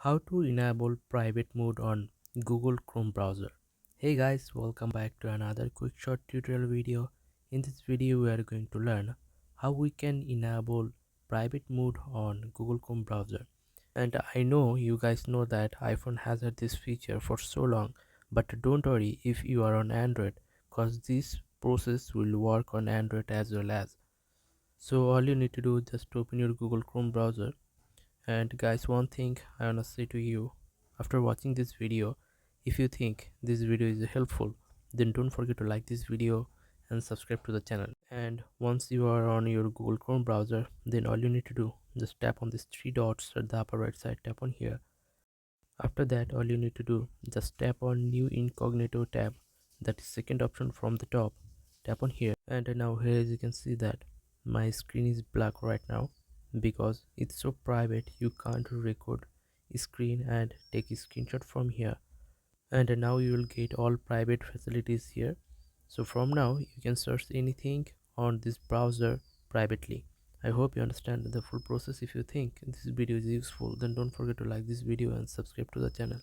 How to enable private mode on Google Chrome browser. Hey guys, welcome back to another quick short tutorial video. In this video we are going to learn how we can enable private mode on Google Chrome browser. And I know you guys know that iPhone has had this feature for so long, but don't worry if you are on Android, cause this process will work on Android as well as. So all you need to do is just open your Google Chrome browser. And guys, one thing I wanna say to you, after watching this video, if you think this video is helpful, then don't forget to like this video and subscribe to the channel. And once you are on your Google Chrome browser, then all you need to do, just tap on these three dots at the upper right side, tap on here. After that, all you need to do, just tap on New Incognito tab, that is second option from the top, tap on here. And now here, as you can see that my screen is black right now because it's so private you can't record screen and take a screenshot from here. And now you will get all private facilities here. So from now you can search anything on this browser privately. I hope you understand the full process. If you think this video is useful, then don't forget to like this video and subscribe to the channel.